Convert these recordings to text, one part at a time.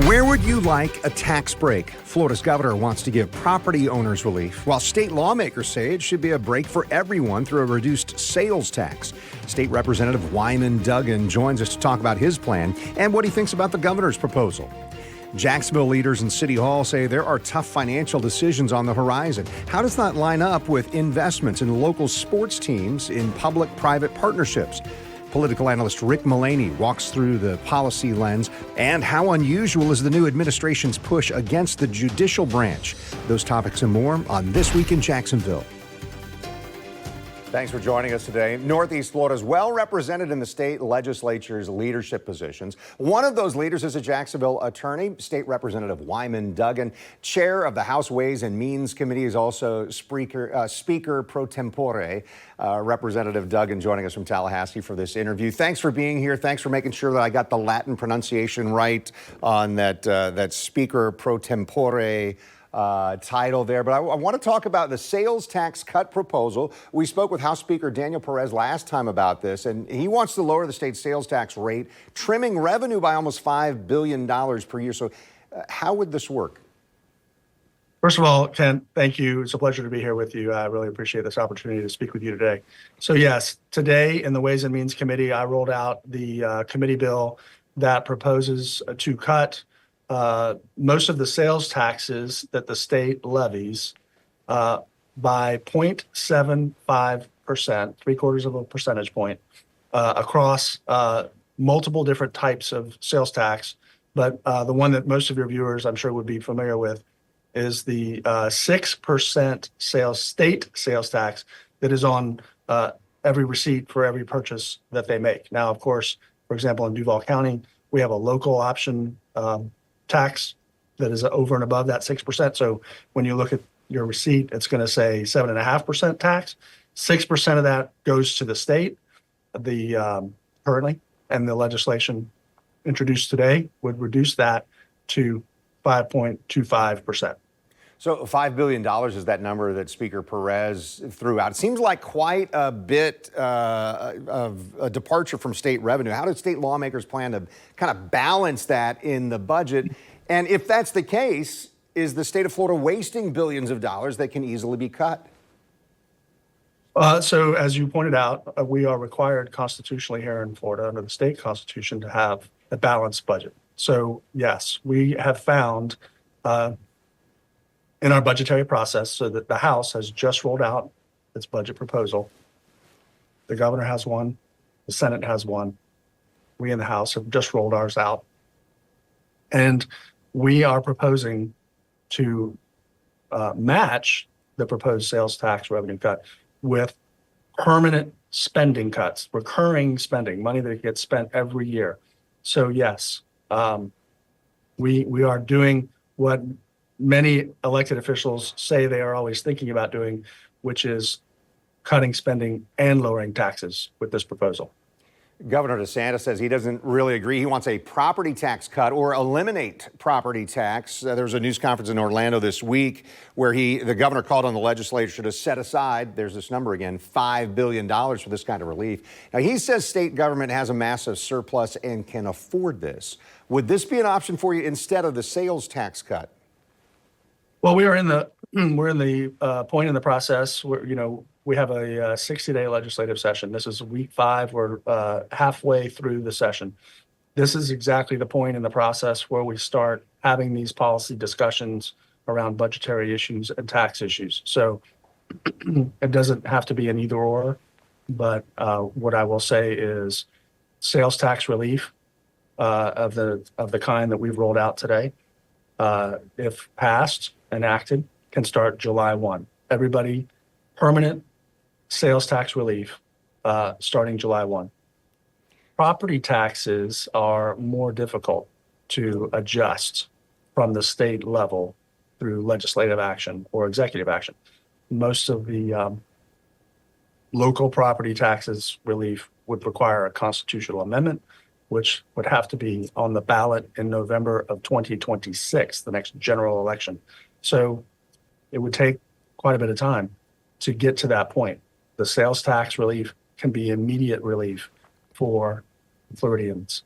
Where would you like a tax break? Florida's governor wants to give property owners relief, while state lawmakers say it should be a break for everyone through a reduced sales tax. State Representative Wyman Duggan joins us to talk about his plan and what he thinks about the governor's proposal. Jacksonville leaders in City Hall say there are tough financial decisions on the horizon. How does that line up with investments in local sports teams in public-private partnerships? Political analyst Rick Mullaney walks through the policy lens and how unusual is the new administration's push against the judicial branch. Those topics and more on This Week in Jacksonville. Thanks for joining us today. Northeast Florida is well represented in the state legislature's leadership positions. One of those leaders is a Jacksonville attorney. State Representative Wyman Duggan, chair of the House Ways and Means Committee, is also Speaker pro tempore. Representative Duggan joining us from Tallahassee for this interview. Thanks for being here. Thanks for making sure that I got the Latin pronunciation right on that Speaker pro tempore title there. But I want to talk about the sales tax cut proposal. We spoke with House Speaker Daniel Perez last time about this, and he wants to lower the state sales tax rate, trimming revenue by almost $5 billion per year. So how would this work? First of all, Ken, thank you. It's a pleasure to be here with you. I really appreciate this opportunity to speak with you today. So yes, today in the Ways and Means Committee, I rolled out the committee bill that proposes to cut most of the sales taxes that the state levies by 0.75%, 3/4 of a percentage point, across multiple different types of sales tax. But the one that most of your viewers, I'm sure, would be familiar with is the 6% state sales tax that is on every receipt for every purchase that they make. Now, of course, for example, in Duval County, we have a local option tax that is over and above that 6%. So when you look at your receipt, it's going to say 7.5% tax. 6% of that goes to the state. Currently, and the legislation introduced today would reduce that to 5.25%. So $5 billion is that number that Speaker Perez threw out. It seems like quite a bit of a departure from state revenue. How do state lawmakers plan to kind of balance that in the budget? And if that's the case, is the state of Florida wasting billions of dollars that can easily be cut? So as you pointed out, we are required constitutionally here in Florida under the state constitution to have a balanced budget. So yes, we have found in our budgetary process, so that the House has just rolled out its budget proposal. The governor has one, the Senate has one. We in the House have just rolled ours out. And we are proposing to match the proposed sales tax revenue cut with permanent spending cuts, recurring spending, money that gets spent every year. So yes, we are doing what many elected officials say they are always thinking about doing, which is cutting spending and lowering taxes with this proposal. Governor DeSantis says he doesn't really agree. He wants a property tax cut or eliminate property tax. There was a news conference in Orlando this week where the governor called on the legislature to set aside, there's this number again, $5 billion for this kind of relief. Now, he says state government has a massive surplus and can afford this. Would this be an option for you instead of the sales tax cut? Well, we're in the point in the process where, we have a 60-day legislative session. This is week 5. We're halfway through the session. This is exactly the point in the process where we start having these policy discussions around budgetary issues and tax issues. So it doesn't have to be an either or, but what I will say is sales tax relief of the kind that we've rolled out today, if passed, enacted, can start July 1. Everybody, permanent sales tax relief starting July 1. Property taxes are more difficult to adjust from the state level through legislative action or executive action. Most of the local property taxes relief would require a constitutional amendment, which would have to be on the ballot in November of 2026, the next general election. So it would take quite a bit of time to get to that point. The sales tax relief can be immediate relief for Floridians.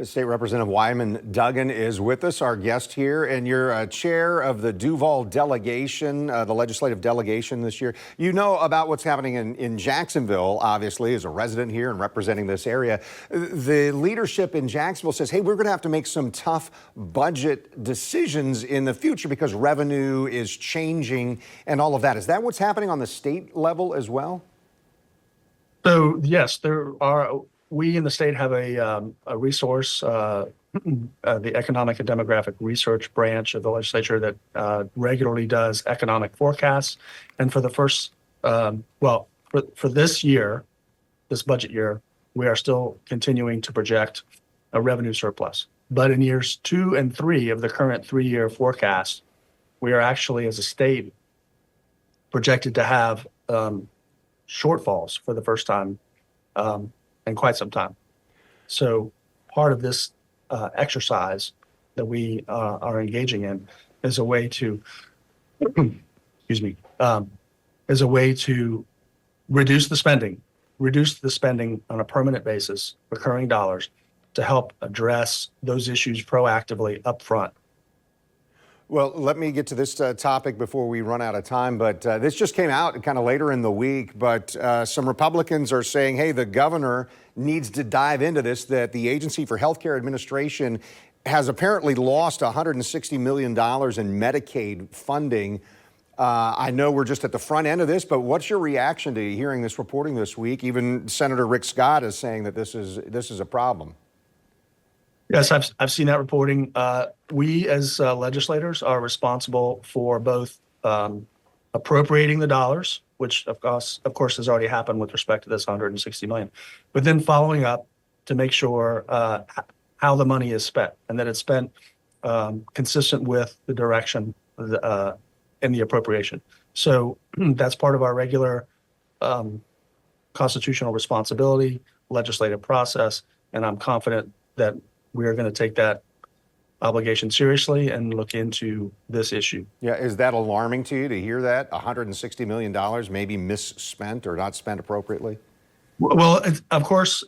State Representative Wyman Duggan is with us, our guest here, and you're chair of the Duval delegation, the legislative delegation this year. You know about what's happening in Jacksonville, obviously, as a resident here and representing this area. The leadership in Jacksonville says, hey, we're going to have to make some tough budget decisions in the future because revenue is changing and all of that. Is that what's happening on the state level as well? So, yes, we in the state have a resource, the Economic and Demographic Research branch of the legislature that regularly does economic forecasts. And for the first, for this year, this budget year, we are still continuing to project a revenue surplus. But in years 2 and 3 of the current 3-year forecast, we are actually, as a state, projected to have shortfalls for the first time in quite some time. So part of this exercise that we are engaging in is a way to, is a way to reduce the spending on a permanent basis, recurring dollars, to help address those issues proactively up front. Well, let me get to this topic before we run out of time, but this just came out kind of later in the week, but some Republicans are saying, hey, the governor needs to dive into this, that the Agency for Healthcare Administration has apparently lost $160 million in Medicaid funding. I know we're just at the front end of this, but what's your reaction to hearing this reporting this week? Even Senator Rick Scott is saying that this is a problem. Yes, I've seen that reporting. We as legislators are responsible for both appropriating the dollars, which of course has already happened with respect to this $160 million, but then following up to make sure how the money is spent and that it's spent consistent with the direction in the appropriation. So that's part of our regular constitutional responsibility, legislative process, and I'm confident that we are going to take that obligation seriously and look into this issue. Yeah, is that alarming to you to hear that $160 million maybe misspent or not spent appropriately? Well, of course,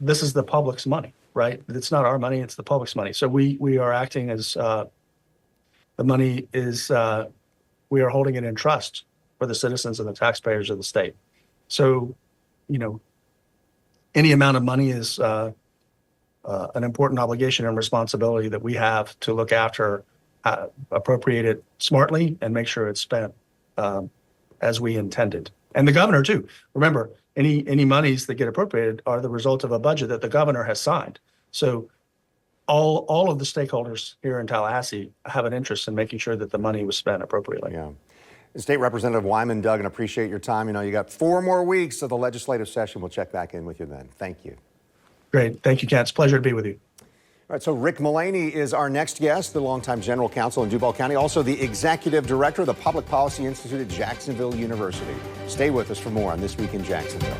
this is the public's money, right? It's not our money, it's the public's money. So we are acting as the money is, we are holding it in trust for the citizens and the taxpayers of the state. So, any amount of money is an important obligation and responsibility that we have to look after, appropriate it smartly, and make sure it's spent as we intended. And the governor too. Remember, any monies that get appropriated are the result of a budget that the governor has signed. So all of the stakeholders here in Tallahassee have an interest in making sure that the money was spent appropriately. Yeah. State Representative Wyman Duggan, appreciate your time. You got 4 more weeks of the legislative session. We'll check back in with you then. Thank you. Great. Thank you, Ken. It's a pleasure to be with you. All right, so Rick Mullaney is our next guest, the longtime general counsel in Duval County, also the executive director of the Public Policy Institute at Jacksonville University. Stay with us for more on This Week in Jacksonville.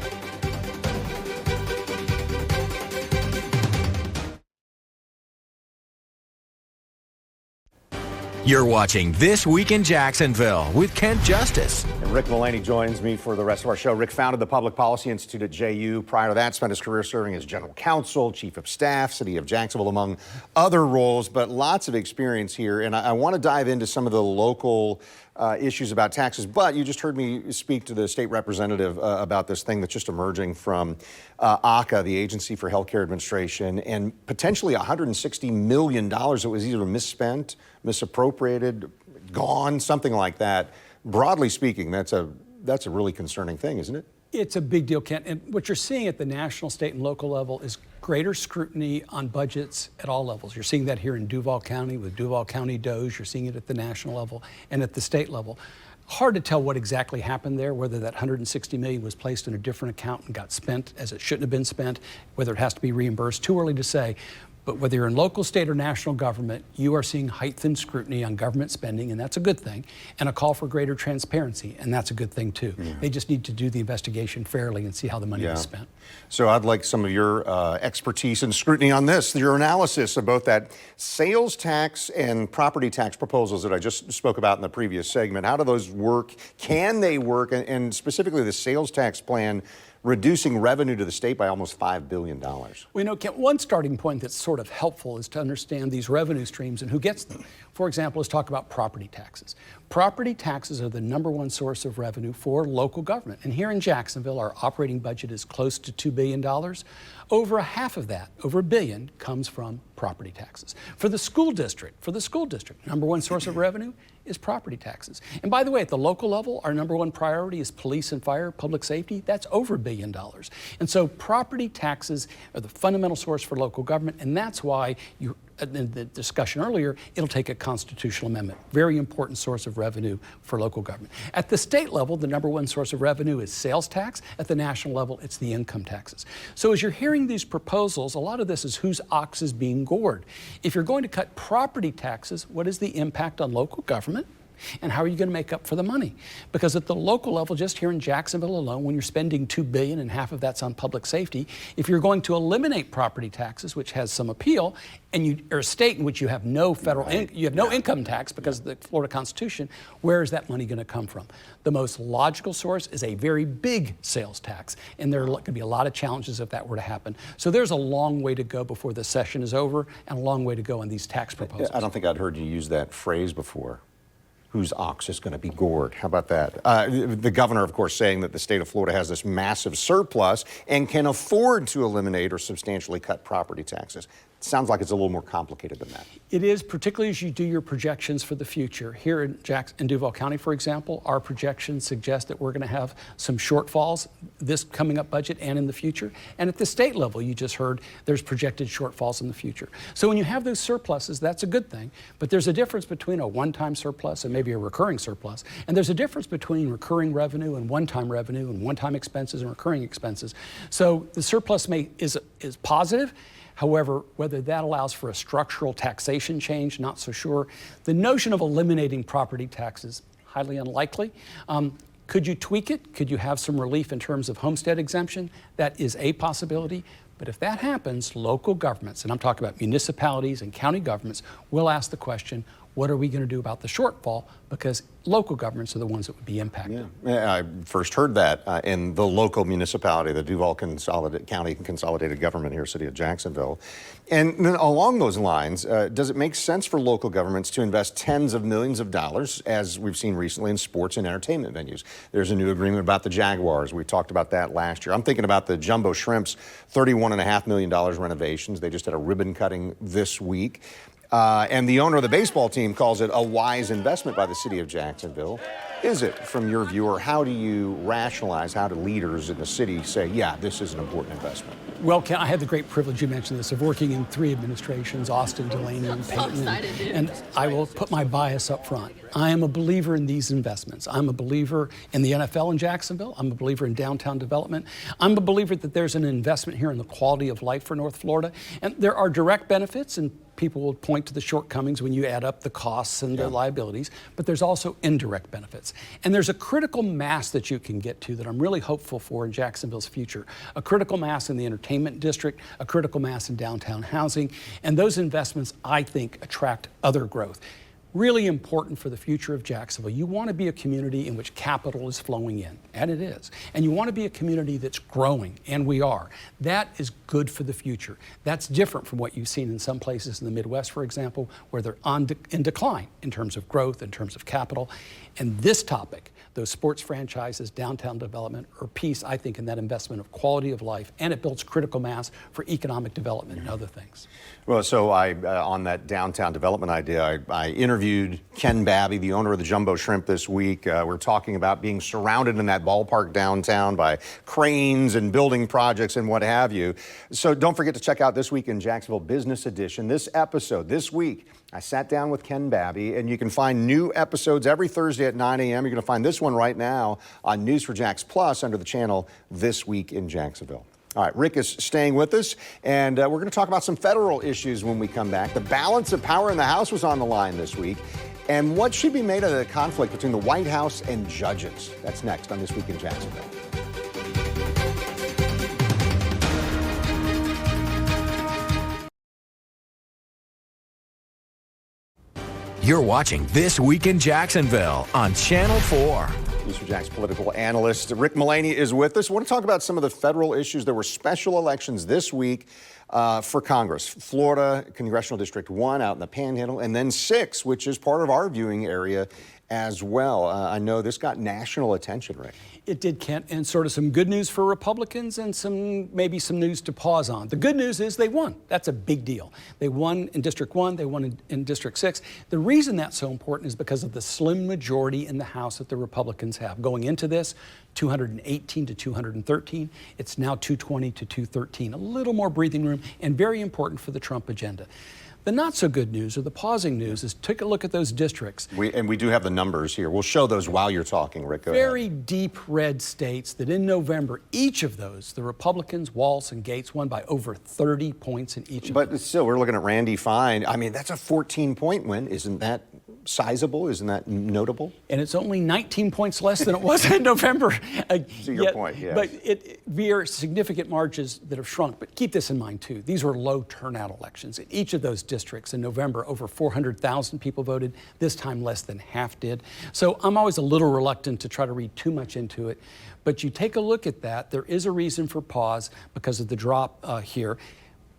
You're watching This Week in Jacksonville with Kent Justice. And Rick Mullaney joins me for the rest of our show. Rick founded the Public Policy Institute at JU. Prior to that, spent his career serving as general counsel, chief of staff, city of Jacksonville, among other roles, but lots of experience here. And I want to dive into some of the local issues about taxes, but you just heard me speak to the state representative about this thing that's just emerging from AHCA, the Agency for Healthcare Administration, and potentially $160 million that was either misspent, misappropriated, gone, something like that. Broadly speaking, that's a really concerning thing, isn't it? It's a big deal, Kent. And what you're seeing at the national, state, and local level is greater scrutiny on budgets at all levels. You're seeing that here in Duval County with Duval County DOJ. You're seeing it at the national level and at the state level. Hard to tell what exactly happened there, whether that $160 million was placed in a different account and got spent as it shouldn't have been spent, whether it has to be reimbursed. Too early to say. But whether you're in local, state, or national government, you are seeing heightened scrutiny on government spending, and that's a good thing, and a call for greater transparency, and that's a good thing too. Yeah. They just need to do the investigation fairly and see how the money was spent. So I'd like some of your expertise and scrutiny on this, your analysis of both that sales tax and property tax proposals that I just spoke about in the previous segment. How do those work? Can they work? And specifically the sales tax plan reducing revenue to the state by almost $5 billion. We know, Kent, one starting point that's sort of helpful is to understand these revenue streams and who gets them. For example, let's talk about property taxes. Property taxes are the #1 source of revenue for local government. And here in Jacksonville, our operating budget is close to $2 billion. Over half of that, over $1 billion, comes from property taxes. For the school district, #1 source of revenue is property taxes. And by the way, at the local level, our #1 priority is police and fire, public safety. That's over $1 billion. And so property taxes are the fundamental source for local government, and that's why in the discussion earlier, it'll take a constitutional amendment. Very important source of revenue for local government. At the state level, the #1 source of revenue is sales tax. At the national level, it's the income taxes. So as you're hearing these proposals, a lot of this is whose ox is being gored. If you're going to cut property taxes, what is the impact on local government? And how are you going to make up for the money? Because at the local level, just here in Jacksonville alone, when you're spending $2 billion and half of that's on public safety, if you're going to eliminate property taxes, which has some appeal, and you are a state in which you have no federal, you have no income tax because of the Florida Constitution, where is that money going to come from? The most logical source is a very big sales tax, and there are going to be a lot of challenges if that were to happen. So there's a long way to go before the session is over, and a long way to go on these tax proposals. I don't think I'd heard you use that phrase before. Whose ox is going to be gored? How about that? The governor, of course, saying that the state of Florida has this massive surplus and can afford to eliminate or substantially cut property taxes. It sounds like it's a little more complicated than that. It is, particularly as you do your projections for the future. Here in Duval County, for example, our projections suggest that we're going to have some shortfalls this coming up budget and in the future. And at the state level, you just heard there's projected shortfalls in the future. So when you have those surpluses, that's a good thing. But there's a difference between a one-time surplus and maybe a recurring surplus. And there's a difference between recurring revenue and one-time expenses and recurring expenses. So the surplus is positive. However, whether that allows for a structural taxation change, not so sure. The notion of eliminating property taxes, highly unlikely. Could you tweak it? Could you have some relief in terms of homestead exemption? That is a possibility. But if that happens, local governments, and I'm talking about municipalities and county governments, will ask the question, what are we going to do about the shortfall? Because local governments are the ones that would be impacted. Yeah, I first heard that in the local municipality, the Duval County Consolidated Government here, city of Jacksonville. And along those lines, does it make sense for local governments to invest tens of millions of dollars, as we've seen recently, in sports and entertainment venues? There's a new agreement about the Jaguars. We talked about that last year. I'm thinking about the Jumbo Shrimp's $31.5 million renovations. They just had a ribbon cutting this week. And the owner of the baseball team calls it a wise investment by the city of Jacksonville. Is it, from your view, or how do you rationalize, how do leaders in the city say, yeah, this is an important investment? Well, Ken, I had the great privilege, you mentioned this, of working in 3 administrations, Austin, Delaney, and Payton. And I will put my bias up front. I am a believer in these investments. I'm a believer in the NFL in Jacksonville. I'm a believer in downtown development. I'm a believer that there's an investment here in the quality of life for North Florida. And there are direct benefits, and people will point to the shortcomings when you add up the costs and the liabilities, but there's also indirect benefits. And there's a critical mass that you can get to that I'm really hopeful for in Jacksonville's future. A critical mass in the entertainment district, a critical mass in downtown housing, and those investments, I think, attract other growth. Really important for the future of Jacksonville. You want to be a community in which capital is flowing in, and it is. And you want to be a community that's growing, and we are. That is good for the future. That's different from what you've seen in some places in the Midwest, for example, where they're in decline in terms of growth, in terms of capital. And this topic, those sports franchises, downtown development, are piece, I think, in that investment of quality of life, and it builds critical mass for economic development and other things. Well, so on that downtown development idea, I interviewed Ken Babby, the owner of the Jumbo Shrimp, this week. We're talking about being surrounded in that ballpark downtown by cranes and building projects and what have you. So don't forget to check out This Week in Jacksonville Business Edition. This episode, this week, I sat down with Ken Babby, and you can find new episodes every Thursday at 9 a.m. You're going to find this one right now on News4Jax Plus under the channel This Week in Jacksonville. All right, Rick is staying with us, and we're going to talk about some federal issues when we come back. The balance of power in the House was on the line this week, and what should be made of the conflict between the White House and judges. That's next on This Week in Jacksonville. You're watching This Week in Jacksonville on Channel 4. Eastern Jack's political analyst Rick Mullaney is with us. I want to talk about some of the federal issues. There were special elections this week for Congress. Florida, Congressional District 1 out in the Panhandle, and then 6, which is part of our viewing area as well. I know this got national attention, Rick. It did, Kent, and sort of some good news for Republicans and maybe some news to pause on. The good news is they won. That's a big deal. They won in District 1, they won in District 6. The reason that's so important is because of the slim majority in the House that the Republicans have. Going into this, 218 to 213. It's now 220 to 213. A little more breathing room and very important for the Trump agenda. The not so good news, or the pausing news, is take a look at those districts. We do have the numbers here. We'll show those while you're talking, Rick. Go Very ahead. deep red states that in November, each of those, the Republicans, Walz and Gates, won by over 30 points in each of them. But still, we're looking at Randy Fine. I mean, that's a 14-point win. Isn't that sizable? Isn't that notable? And it's only 19 points less than it was in November. To your point, yes. But we are significant margins that have shrunk. But keep this in mind, too. These were low turnout elections. In each of those districts in November, over 400,000 people voted. This time, less than half did. So I'm always a little reluctant to try to read too much into it. But you take a look at that. There is a reason for pause because of the drop here.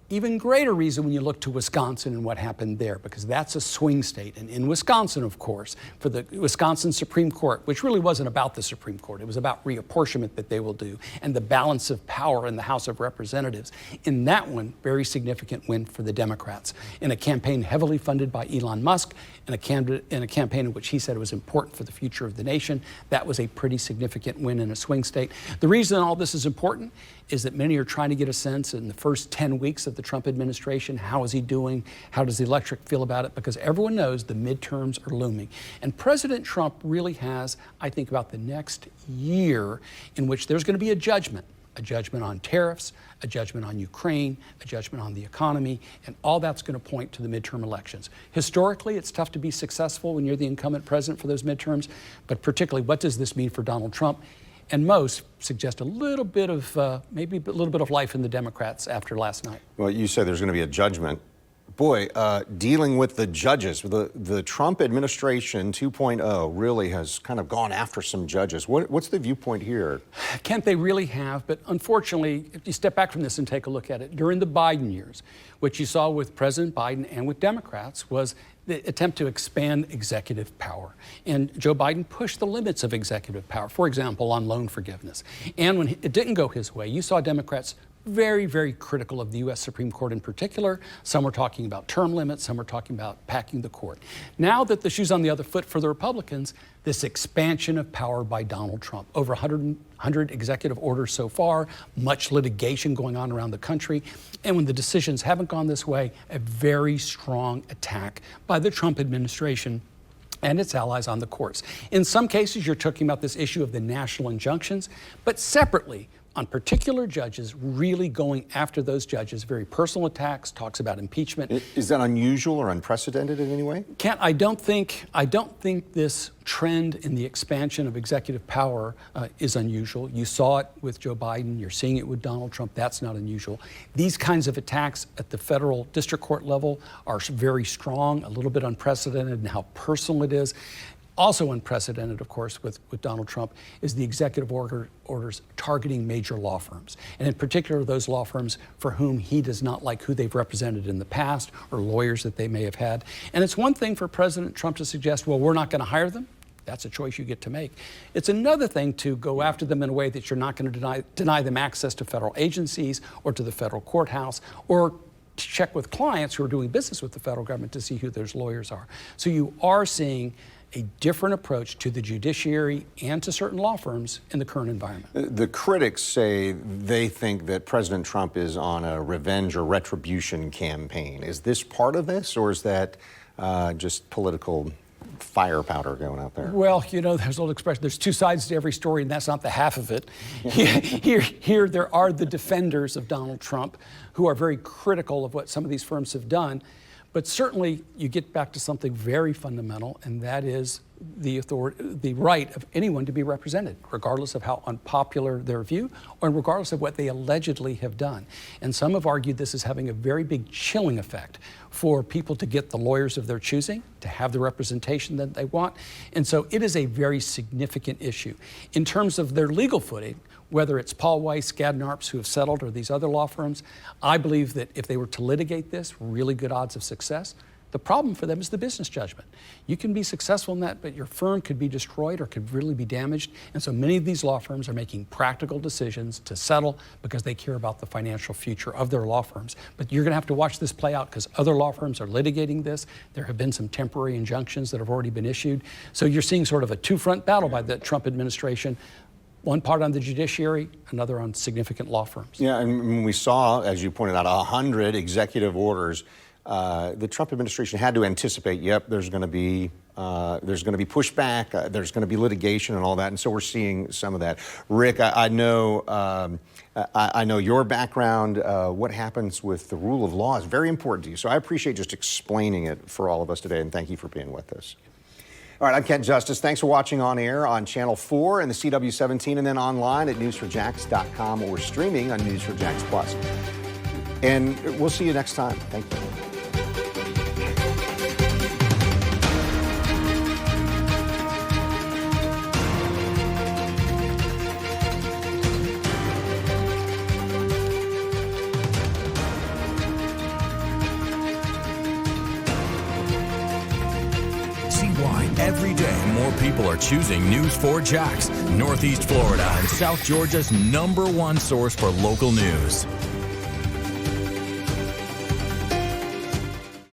Even greater reason when you look to Wisconsin and what happened there, because that's a swing state. And in Wisconsin, of course, for the Wisconsin Supreme Court, which really wasn't about the Supreme Court, it was about reapportionment that they will do and the balance of power in the House of Representatives. In that one, very significant win for the Democrats. In a campaign heavily funded by Elon Musk, in a campaign in which he said it was important for the future of the nation, that was a pretty significant win in a swing state. The reason all this is important is that many are trying to get a sense in the first 10 weeks of the Trump administration, how is he doing? How does the electorate feel about it? Because everyone knows the midterms are looming. And President Trump really has, I think, about the next year in which there's going to be a judgment on tariffs, a judgment on Ukraine, a judgment on the economy, and all that's going to point to the midterm elections. Historically, it's tough to be successful when you're the incumbent president for those midterms, but particularly, what does this mean for Donald Trump? And most suggest a little bit of, maybe a little bit of life in the Democrats after last night. Well, you said there's going to be a judgment. Boy, dealing with the judges, the Trump administration 2.0 really has kind of gone after some judges. What's the viewpoint here? Kent, they really have, but unfortunately, if you step back from this and take a look at it, during the Biden years, what you saw with President Biden and with Democrats was the attempt to expand executive power. And Joe Biden pushed the limits of executive power, for example, on loan forgiveness. And when it didn't go his way, you saw Democrats very, very critical of the U.S. Supreme Court in particular. Some were talking about term limits, some were talking about packing the court. Now that the shoe's on the other foot for the Republicans, this expansion of power by Donald Trump. Over 100 executive orders so far, much litigation going on around the country. And when the decisions haven't gone this way, a very strong attack by the Trump administration and its allies on the courts. In some cases, you're talking about this issue of the national injunctions, but separately, on particular judges, really going after those judges, very personal attacks, talks about impeachment. Is that unusual or unprecedented in any way? Kent, I don't think this trend in the expansion of executive power is unusual. You saw it with Joe Biden. You're seeing it with Donald Trump. That's not unusual. These kinds of attacks at the federal district court level are very strong, a little bit unprecedented in how personal it is. Also unprecedented, of course, with Donald Trump is the executive orders targeting major law firms, and in particular those law firms for whom he does not like who they've represented in the past or lawyers that they may have had. And it's one thing for President Trump to suggest, well, we're not going to hire them. That's a choice you get to make. It's another thing to go after them in a way that you're not going to deny them access to federal agencies or to the federal courthouse, or to check with clients who are doing business with the federal government to see who those lawyers are. So you are seeing a different approach to the judiciary and to certain law firms in the current environment. The critics say they think that President Trump is on a revenge or retribution campaign. Is this part of this, or is that just political fire powder going out there? Well, you know, there's an old expression, there's two sides to every story, and that's not the half of it. Here there are the defenders of Donald Trump who are very critical of what some of these firms have done. But certainly you get back to something very fundamental, and that is the right of anyone to be represented, regardless of how unpopular their view or regardless of what they allegedly have done. And some have argued this is having a very big chilling effect for people to get the lawyers of their choosing, to have the representation that they want. And so it is a very significant issue. In terms of their legal footing, whether it's Paul Weiss, Skadden Arps, who have settled, or these other law firms, I believe that if they were to litigate this, really good odds of success. The problem for them is the business judgment. You can be successful in that, but your firm could be destroyed or could really be damaged. And so many of these law firms are making practical decisions to settle because they care about the financial future of their law firms. But you're going to have to watch this play out because other law firms are litigating this. There have been some temporary injunctions that have already been issued. So you're seeing sort of a two-front battle by the Trump administration. One part on the judiciary, another on significant law firms. Yeah, and we saw, as you pointed out, 100 executive orders. The Trump administration had to anticipate, yep, there's going to be pushback, there's going to be litigation and all that, and so we're seeing some of that. Rick, I know your background. What happens with the rule of law is very important to you, so I appreciate just explaining it for all of us today, and thank you for being with us. All right, I'm Kent Justice. Thanks for watching on air on Channel 4 and the CW17, and then online at news4jax.com or streaming on News4Jax Plus. And we'll see you next time. Thank you. Every day, more people are choosing News4Jax, Northeast Florida and South Georgia's #1 source for local news.